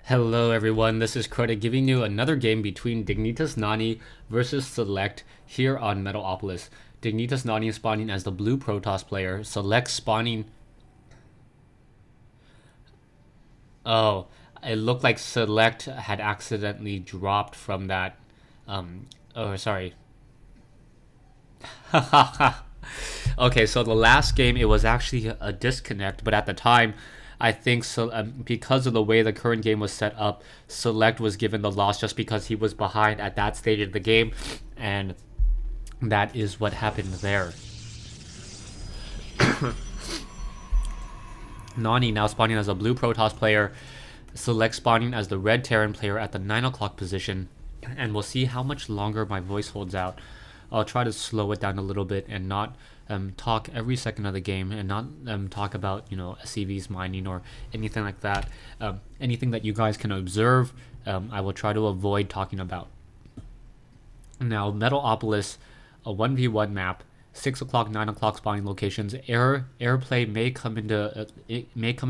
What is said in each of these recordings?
Hello everyone, this is Crota giving you another game between Dignitas Nani versus Select here on Metalopolis. Dignitas Nani is spawning as the blue Protoss player, Select spawning... Oh, it looked like Select had accidentally dropped from that... Oh, sorry. Okay, so the last game it was actually a disconnect, but at the time I think so because of the way the current game was set up, Select was given the loss just because he was behind at that stage of the game, and that is what happened there. Nani now spawning as a blue Protoss player, Select spawning as the red Terran player at the 9 o'clock position, and we'll see how much longer my voice holds out. I'll try to slow it down a little bit and not talk every second of the game and not talk about, SCVs mining or anything like that. Anything that you guys can observe, I will try to avoid talking about. Now, Metalopolis, a 1v1 map, 6 o'clock, 9 o'clock spawning locations. Airplay may come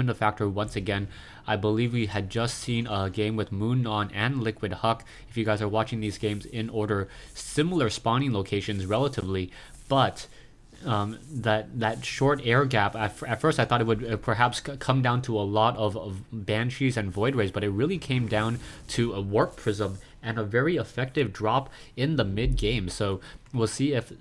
into factor once again. I believe we had just seen a game with Moon and Liquid Huck. If you guys are watching these games in order, similar spawning locations relatively, but that short air gap, at first I thought it would perhaps come down to a lot of Banshees and Void Rays, but it really came down to a Warp Prism and a very effective drop in the mid game. So we'll see if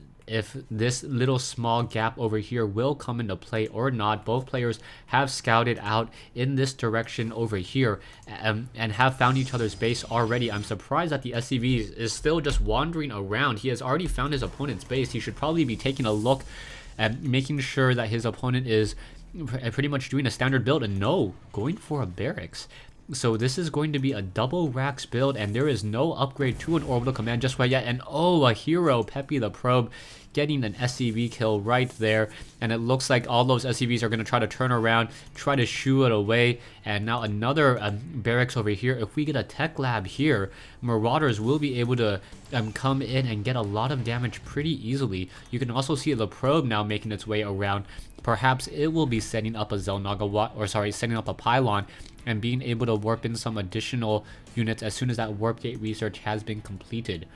this little small gap over here will come into play or not. Both players have scouted out in this direction over here and have found each other's base already. I'm surprised that the SCV is still just wandering around. He has already found his opponent's base. He should probably be taking a look and making sure that his opponent is pretty much doing a standard build, and no, going for a barracks. So this is going to be a double racks build, and there is no upgrade to an orbital command just quite yet. And oh, a hero, Peppy the Probe, getting an SCV kill right there. And it looks like all those SCVs are going to try to turn around, try to shoo it away. And now another barracks over here. If we get a tech lab here, Marauders will be able to come in and get a lot of damage pretty easily. You can also see the Probe now making its way around. Perhaps it will be setting up a setting up a pylon and being able to warp in some additional units as soon as that warp gate research has been completed.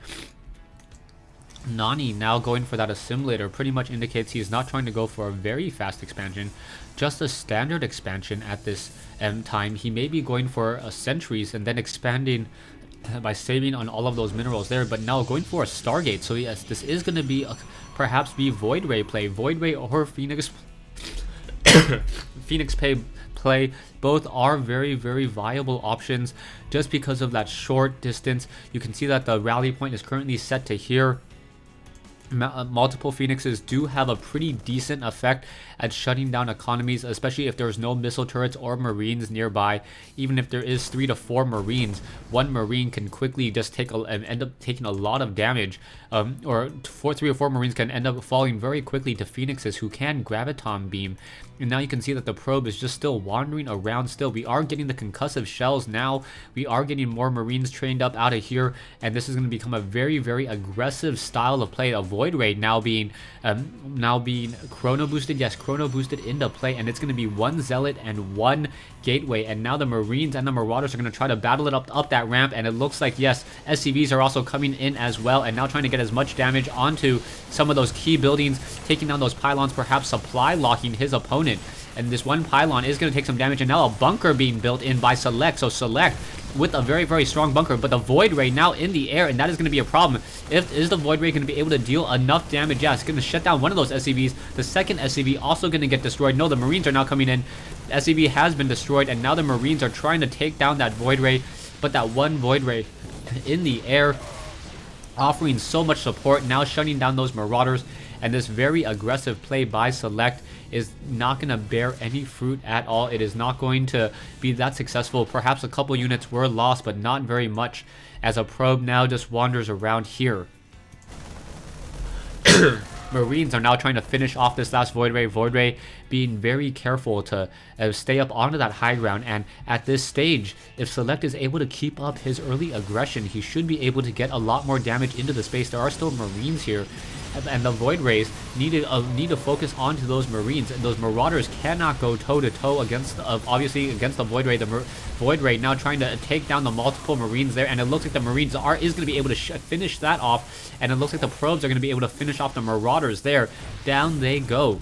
Nani now going for that assimilator pretty much indicates he's not trying to go for a very fast expansion, just a standard expansion at this time. He may be going for sentries and then expanding by saving on all of those minerals there, but now going for a Stargate. So yes, this is going to be perhaps be Void Ray play, Void Ray or Phoenix Phoenix play. Both are very, very viable options just because of that short distance. You can see that the rally point is currently set to here. Multiple Phoenixes do have a pretty decent effect at shutting down economies, especially if there's no missile turrets or Marines nearby. Even if there is 3 to 4 Marines, one Marine can quickly just end up taking a lot of damage, or 3 or 4 Marines can end up falling very quickly to Phoenixes who can Graviton Beam. And now you can see that the Probe is just still wandering around still. We are getting the concussive shells now. We are getting more Marines trained up out of here, and this is going to become a very, very aggressive style of play. A Void Ray now being chrono boosted. Yes, chrono boosted into play, and it's going to be 1 Zealot and 1 Gateway. And now the Marines and the Marauders are going to try to battle it up that ramp, and it looks like, yes, SCVs are also coming in as well, and now trying to get as much damage onto some of those key buildings, taking down those pylons, perhaps supply locking his opponent. And this one pylon is going to take some damage, and now a bunker being built in by Select. So Select with a very, very strong bunker, but the Void Ray now in the air, and that is going to be a problem. Is the Void Ray going to be able to deal enough damage? Yeah, it's going to shut down one of those SCVs. The second SCV also going to get destroyed. No, the Marines are now coming in. The SCV has been destroyed, and now the Marines are trying to take down that Void Ray, but that one Void Ray in the air offering so much support, now shutting down those Marauders. And this very aggressive play by Select is not going to bear any fruit at all. It is not going to be that successful. Perhaps a couple units were lost, but not very much, as a Probe now just wanders around here. Marines are now trying to finish off this last Void Ray. Void Ray being very careful to stay up onto that high ground. And at this stage, if Select is able to keep up his early aggression, he should be able to get a lot more damage into the space. There are still Marines here, and the Void Rays need to focus onto those Marines. And those Marauders cannot go toe-to-toe against, obviously, against the Void Ray. The Void Ray now trying to take down the multiple Marines there, and it looks like the Marines is going to be able to finish that off, and it looks like the Probes are going to be able to finish off the Marauders there. Down they go.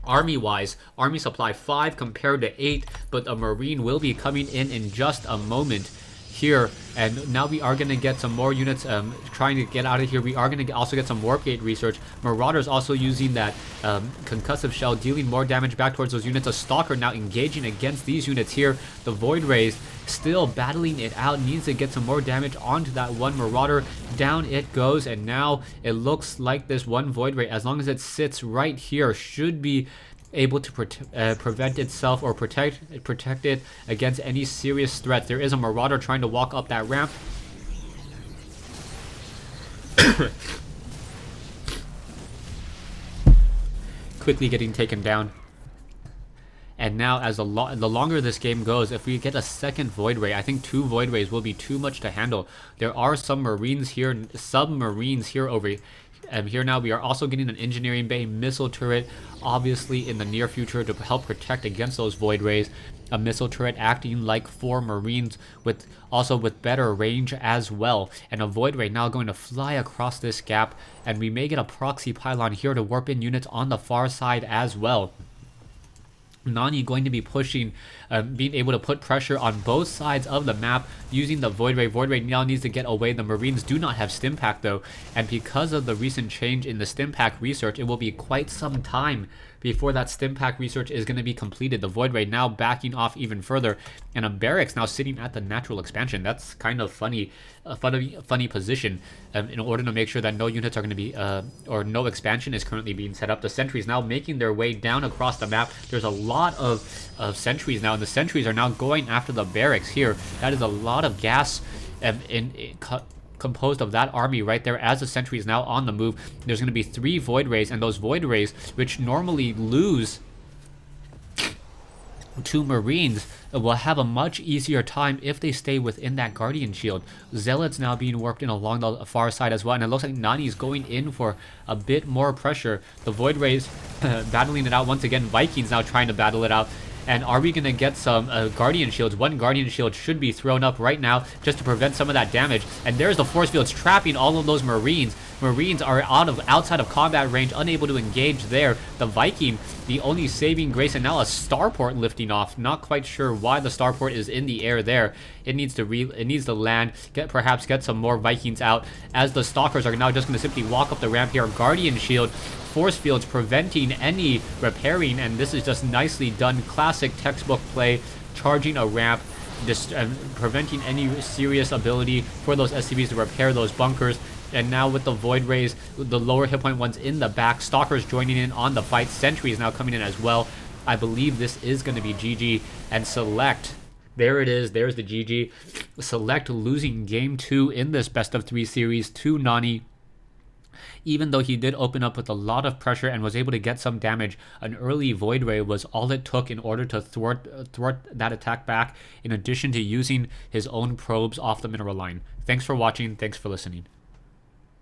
Army-wise, Army supply 5 compared to 8, but a Marine will be coming in just a moment here, and now we are going to get some more units trying to get out of here. We are going to also get some Warp Gate research. Marauders also using that concussive shell, dealing more damage back towards those units. A Stalker now engaging against these units here. The Void Rays still battling it out, needs to get some more damage onto that one Marauder. Down it goes, and now it looks like this one Void Ray, as long as it sits right here, should be able to prevent itself or protect it against any serious threat. There is a Marauder trying to walk up that ramp. Quickly getting taken down. And now, as the longer this game goes, if we get a second Void Ray, I think 2 Void Rays will be too much to handle. There are some Marines here, submarines here over here now. We are also getting an engineering bay missile turret, obviously in the near future, to help protect against those Void Rays. A missile turret acting like 4 Marines with better range as well. And a Void Ray now going to fly across this gap, and we may get a proxy pylon here to warp in units on the far side as well. Nani going to be pushing, being able to put pressure on both sides of the map using the Void Ray. Void Ray now needs to get away. The Marines do not have stim pack though, and because of the recent change in the stim pack research, it will be quite some time before that stim pack research is going to be completed. The Void Ray now backing off even further, and a barracks now sitting at the natural expansion. That's kind of funny, a funny position, in order to make sure that no units are going to be, or no expansion is currently being set up. The sentries now making their way down across the map. There's a lot of sentries now, and the sentries are now going after the barracks here. That is a lot of gas composed of that army right there. As the sentry is now on the move, there's going to be 3 Void Rays, and those Void Rays, which normally lose to Marines, will have a much easier time if they stay within that Guardian Shield. Zealots now being warped in along the far side as well, and it looks like Nani is going in for a bit more pressure. The Void Rays battling it out once again. Vikings now trying to battle it out. And are we going to get some Guardian Shields? One Guardian Shield should be thrown up right now just to prevent some of that damage. And there's the force fields trapping all of those Marines. Marines are outside of combat range, unable to engage there. The Viking, the only saving grace, and now a starport lifting off. Not quite sure why the starport is in the air there. It needs to land, perhaps get some more Vikings out, as the Stalkers are now just going to simply walk up the ramp here. Guardian Shield, force fields preventing any repairing, and this is just nicely done. Classic textbook play, charging a ramp, just preventing any serious ability for those SCVs to repair those bunkers. And now with the Void Rays, the lower hit point ones in the back, Stalkers joining in on the fight. Sentries now coming in as well. I believe this is going to be GG, and Select, there it is, there's the GG. Select losing game 2 in this best of 3 series to Nani. Even though he did open up with a lot of pressure and was able to get some damage, an early Void Ray was all it took in order to thwart that attack back, in addition to using his own probes off the mineral line. Thanks for watching, thanks for listening.